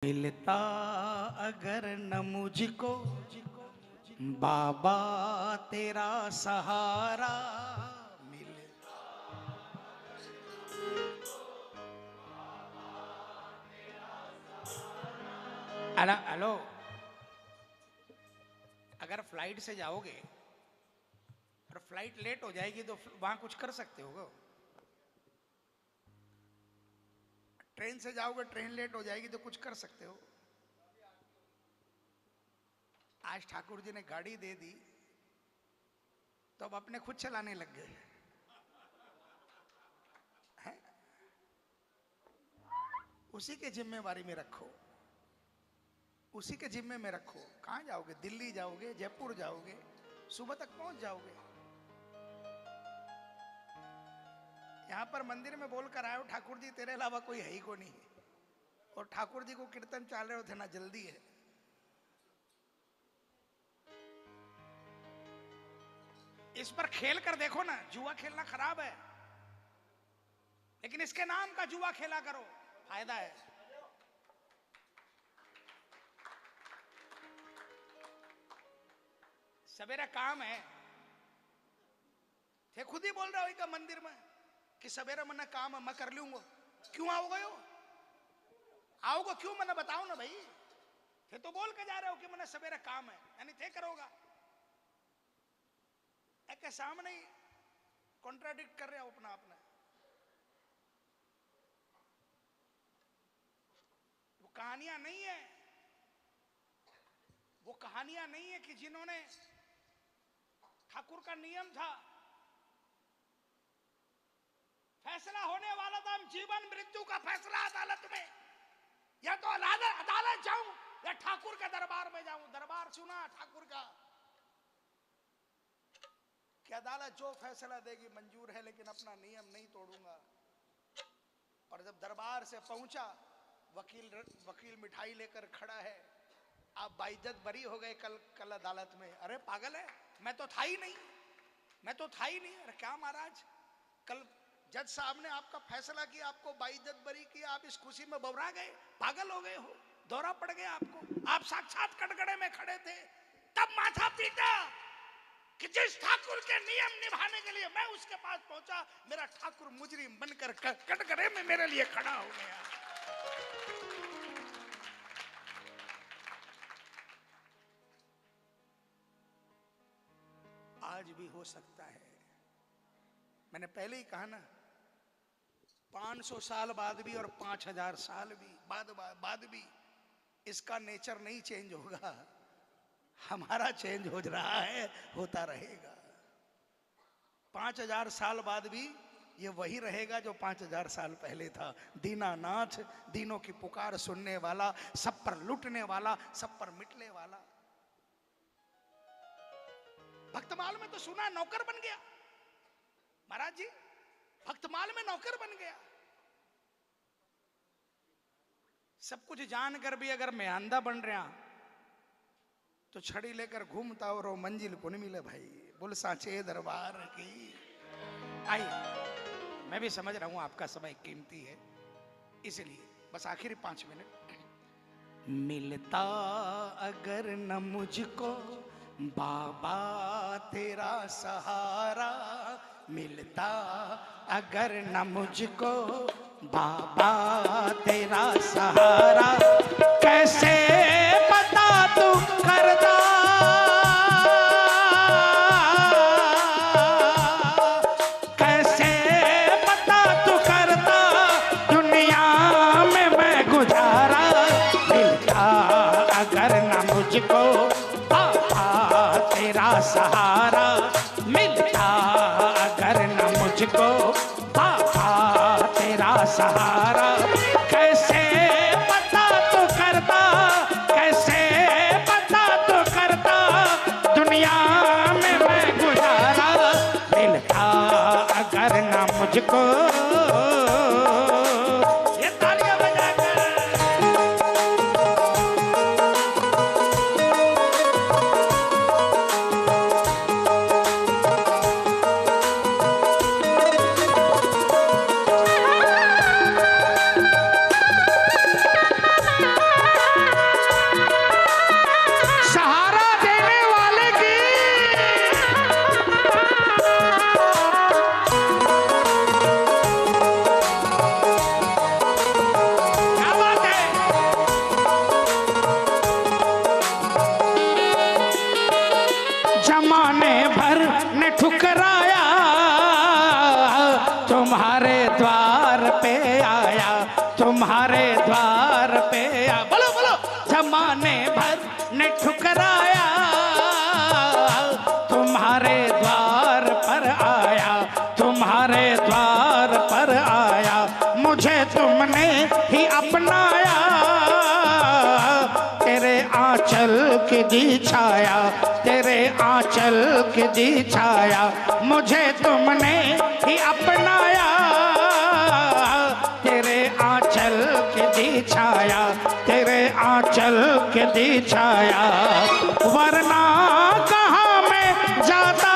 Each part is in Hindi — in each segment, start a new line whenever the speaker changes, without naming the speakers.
मिलता अगर न मुझको बाबा तेरा सहारा मिलता। हेलो, अगर फ्लाइट से जाओगे और फ्लाइट लेट हो जाएगी तो वहां कुछ कर सकते हो? ट्रेन से जाओगे, ट्रेन लेट हो जाएगी तो कुछ कर सकते हो? आज ठाकुर जी ने गाड़ी दे दी तो अब अपने खुद चलाने लग गए हैं? उसी के जिम्मेवारी में रखो, उसी के जिम्मे में रखो। कहां जाओगे? दिल्ली जाओगे, जयपुर जाओगे, सुबह तक पहुंच जाओगे। यहां पर मंदिर में बोलकर आए हो ठाकुर जी तेरे अलावा कोई है ही को नहीं, और ठाकुर जी को कीर्तन चाल रहे हो थे ना, जल्दी है। इस पर खेल कर देखो ना, जुआ खेलना खराब है, लेकिन इसके नाम का जुआ खेला करो, फायदा है। सवेरा काम है थे, खुद ही बोल रहे हो एक मंदिर में कि सवेरा मना काम है, मैं कर लूंगा। क्यों आओगे? आओगे क्यों? मना बताओ ना भाई। थे तो बोल के जा रहे हो कि मना सवेरा काम है, यानी थे करोगा। एक सामने ही कॉन्ट्राडिक्ट कर रहे हो अपना अपना। वो कहानियां नहीं है, वो कहानियां नहीं है कि जिन्होंने ठाकुर का नियम था, फैसला होने वाला था, हम जीवन मृत्यु का फैसला अदालत में, या तो अदालत जाऊं या ठाकुर के दरबार में जाऊं। दरबार सुना ठाकुर का कि अदालत जो फैसला देगी मंजूर है, लेकिन अपना नियम नहीं तोड़ूंगा। और जब दरबार से पहुंचा, वकील मिठाई लेकर खड़ा है, आप बाइज्जत बरी हो गए कल अदालत में। अरे पागल है, मैं तो था ही नहीं, मैं तो था ही नहीं। अरे क्या महाराज, कल जज साहब ने आपका फैसला किया, आपको बाइज्जत बरी किया, आप इस खुशी में बौरा गए, पागल हो गए हो, दौरा पड़ गया आपको। आप साक्षात कटघरे में खड़े थे, तब माथा पीटा कि जिस ठाकुर के नियम निभाने के लिए मैं उसके पास पहुंचा, मेरा ठाकुर मुजरिम बनकर कटघरे में मेरे लिए खड़ा हो गया। आज भी हो सकता है। मैंने पहले ही कहा ना, 500 साल बाद भी और 5000 साल भी बाद भी इसका नेचर नहीं चेंज होगा। हमारा चेंज हो रहा है, होता रहेगा। 5000 साल बाद भी ये वही रहेगा जो 5000 साल पहले था। दीनानाथ, दीनों की पुकार सुनने वाला, सब पर लुटने वाला, सब पर मिटने वाला। भक्तमाल में तो सुना नौकर बन गया महाराज जी, भक्तमाल में नौकर बन गया। सब कुछ जानकर भी अगर मैं अंधा बन रहा तो छड़ी लेकर घूमता और वो मंजिल को नहीं मिले भाई। बोल सांचे दरबार की। आई, मैं भी समझ रहा हूं आपका समय कीमती है, इसलिए बस आखिरी 5 मिनट। मिलता अगर न मुझको बाबा तेरा सहारा, मिलता अगर न मुझको बाबा तेरा सहारा, कैसे बता तू करता, कैसे बता तू करता दुनिया में मैं गुजारा। मिलता अगर न मुझको बाबा तेरा सहारा, मिलता अगर न मुझको बाबा तेरा सहारा, कैसे पता तो करता, कैसे पता तो करता दुनिया में मैं गुजारा। मिलता अगर न मुझको। ये तालियां बजाकर
पे आया, तुम्हारे द्वार पे आया। बोलो बोलो। जमाने भर ने ठुकराया, तुम्हारे द्वार पर आया, तुम्हारे द्वार पर आया। मुझे तुमने ही अपनाया, तेरे आंचल की दी छाया, तेरे आंचल की दी छाया। मुझे तुमने ही अपनाया, तेरे आंचल की दी छाया, तेरे आंचल की दी छाया। वरना कहाँ मैं जाता,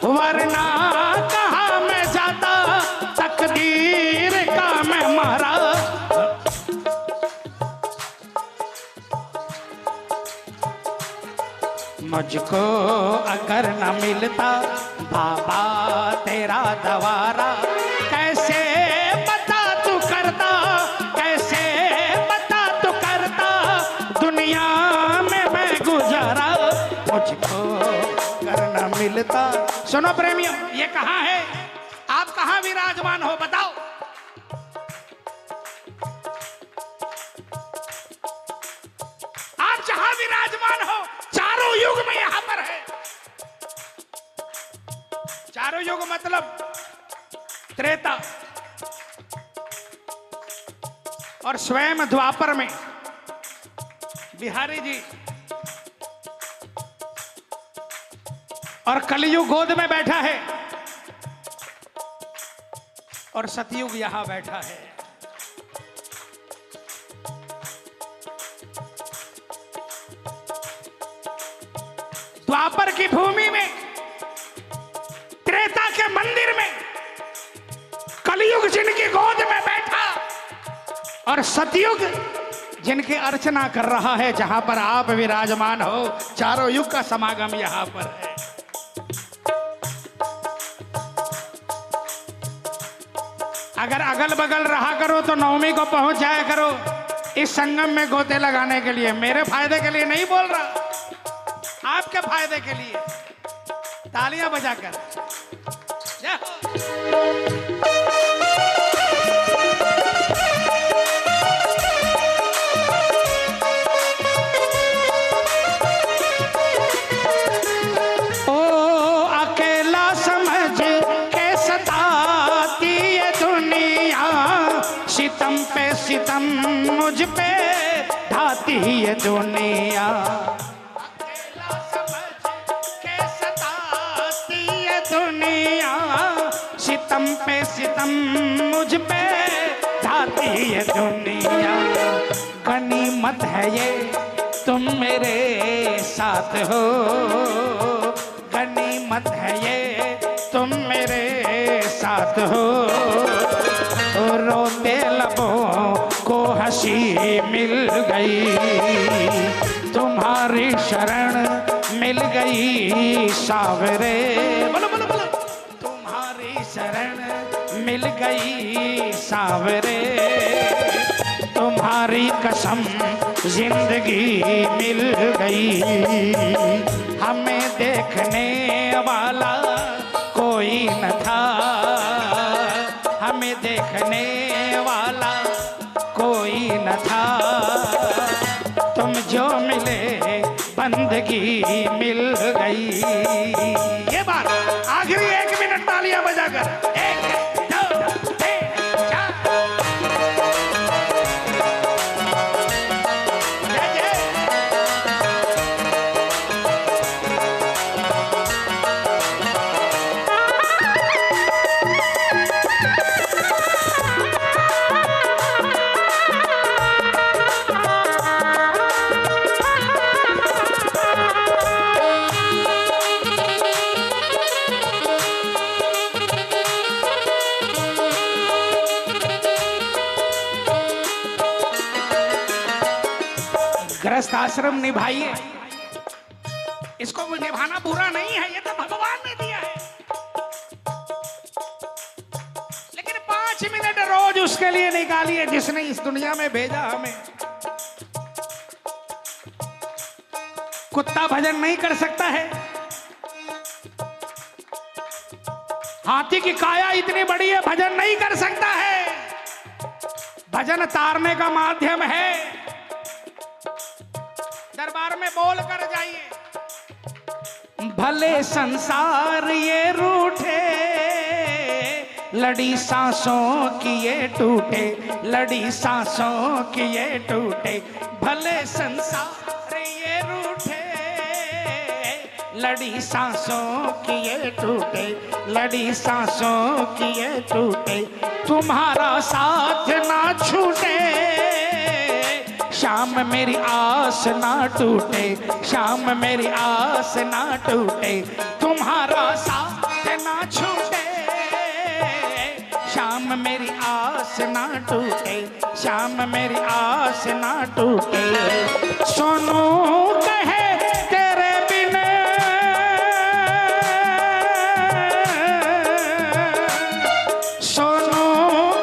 वरना कहाँ मैं जाता, तकदीर का मैं मारा। मुझको अगर न मिलता बाबा तेरा दवारा, कैसे बता तू करता, कैसे बता तू करता, दुनिया में मैं गुजारा। मुझको अगर न मिलता। सुनो प्रेमियों, ये कहाँ है? आप कहाँ विराजमान हो बताओ? आप जहां विराजमान हो, चारों युग में यहां पर है। चारों युग मतलब त्रेता और स्वयं द्वापर में बिहारी जी, और कलयुग गोद में बैठा है, और सतयुग यहां बैठा है। द्वापर की भूमि में, त्रेता के मंदिर में, कलयुग जिनकी गोद में बैठा, और सतयुग जिनकी अर्चना कर रहा है, जहां पर आप विराजमान हो। चारों युग का समागम यहां पर है। अगर अगल बगल रहा करो तो नवमी को पहुंच जाया करो इस संगम में गोते लगाने के लिए। मेरे फायदे के लिए नहीं बोल रहा, आपके फायदे के लिए। तालियां बजाकर जय हो। ओ अकेला समझ के सताती ये दुनिया, सितम पे सितम मुझ पे ढाती ये दुनिया। दुनिया सितम पे सितम मुझ पे ढाती है दुनिया। गनीमत है ये तुम मेरे साथ हो, गनीमत है ये तुम मेरे साथ हो। रोते लबों को हंसी मिल गई, तुम्हारी शरण मिल गई सावरे। बोलो बोलो बोलो। तुम्हारी शरण मिल गई सावरे, तुम्हारी कसम जिंदगी मिल गई। हमें देखने वाला कोई न था, हमें देखने वाला कोई न था। तुम जो मिले बंदगी मिल गई। ये बात आखिरी 1 मिनट तालियां बजाकर। 1 2 3 4 जय जय। गृहस्थ आश्रम निभाइए, इसको निभाना बुरा नहीं है, ये तो भगवान ने दिया है। लेकिन 5 मिनट रोज उसके लिए निकालिए जिसने इस दुनिया में भेजा हमें। कुत्ता भजन नहीं कर सकता है, हाथी की काया इतनी बड़ी है, भजन नहीं कर सकता है। भजन तारने का माध्यम है। दरबार में बोल कर जाइए, भले संसार ये रूठे, लड़ी सांसों की ये टूटे, लड़ी सांसों की ये टूटे, भले संसार ये रूठे, लड़ी सांसों की ये टूटे, लड़ी सांसों की ये टूटे, तुम्हारा साथ ना छूटे, शाम मेरी आस ना टूटे, शाम मेरी आस ना टूटे, तुम्हारा साथ ना छूटे, शाम मेरी आस ना टूटे, शाम मेरी आस ना टूटे। सोनू कहे तेरे बिन, सोनू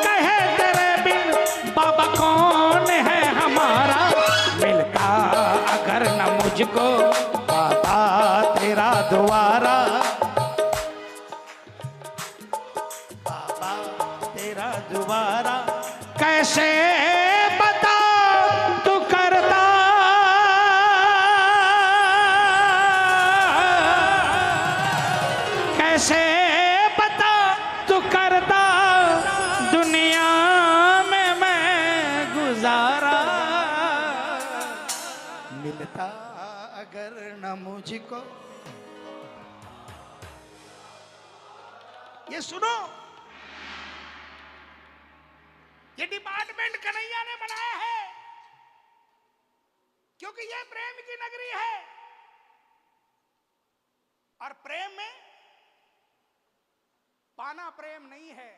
कहे तेरे बिन बाबा कौन है हमारा, मिलता अगर न मुझको बाबा तेरा द्वारा, बाबा तेरा द्वारा, कैसे बता तू करता, कैसे बता तू करता, दुनिया में मैं गुजारा, मिलता अगर न मुझको। ये सुनो, ये डिपार्टमेंट कन्हैया ने बनाया है, क्योंकि ये प्रेम की नगरी है, और प्रेम में पाना प्रेम नहीं है,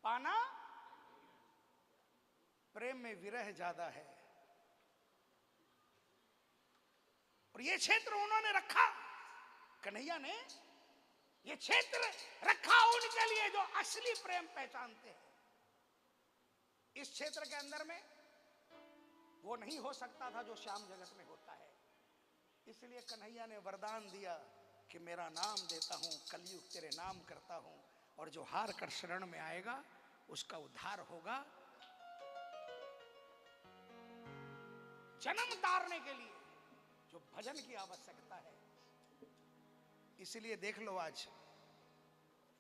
पाना प्रेम में विरह ज्यादा है। और ये क्षेत्र उन्होंने रखा, कन्हैया ने ये क्षेत्र रखा उनके लिए जो असली प्रेम पहचानते हैं। इस क्षेत्र के अंदर में वो नहीं हो सकता था जो श्याम जगत में होता है, इसलिए कन्हैया ने वरदान दिया कि मेरा नाम देता हूं, कलयुग तेरे नाम करता हूं, और जो हार कर शरण में आएगा उसका उद्धार होगा। जन्म तारने के लिए जो भजन की आवश्यकता है, इसलिए देख लो आज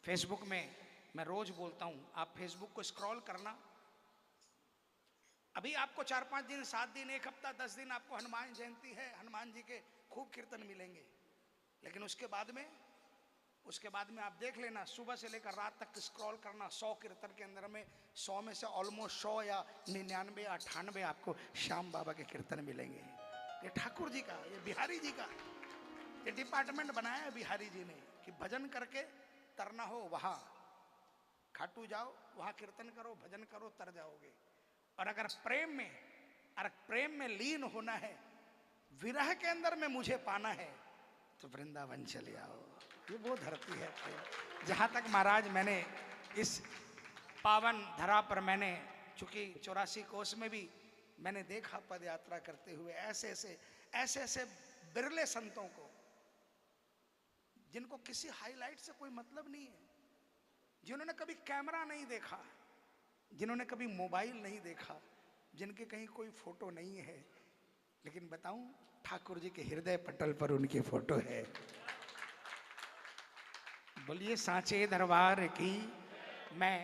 फेसबुक में, मैं रोज बोलता हूं, आप फेसबुक को स्क्रॉल करना, अभी आपको 4-5 दिन, 7 दिन, 1 हफ्ता, 10 दिन आपको हनुमान जयंती है, हनुमान जी के खूब कीर्तन मिलेंगे, लेकिन उसके बाद में आप देख लेना, सुबह से लेकर रात तक स्क्रॉल करना, 100 कीर्तन के अंदर में 100 में से ऑलमोस्ट 100 या 99 या 98 आपको श्याम बाबा के कीर्तन मिलेंगे। ये ठाकुर जी का, ये बिहारी जी का ये डिपार्टमेंट बनाया है बिहारी जी ने, कि भजन करके तरना हो वहां खाटू जाओ, वहां कीर्तन करो, भजन करो, तर जाओगे। और अगर प्रेम में लीन होना है, विरह के अंदर में मुझे पाना है, तो वृंदावन चले आओ। ये वो धरती है जहां तक महाराज मैंने इस पावन धरा पर, मैंने चूंकि 84 कोस में भी मैंने देखा पद यात्रा करते हुए ऐसे बिरले संतों को, जिनको किसी हाईलाइट से कोई मतलब नहीं है, जिन्होंने कभी कैमरा नहीं देखा, जिन्होंने कभी मोबाइल नहीं देखा, जिनके कहीं कोई फोटो नहीं है, लेकिन बताऊं ठाकुर जी के हृदय पटल पर उनकी फोटो है। बोलिए सांचे दरबार की। मैं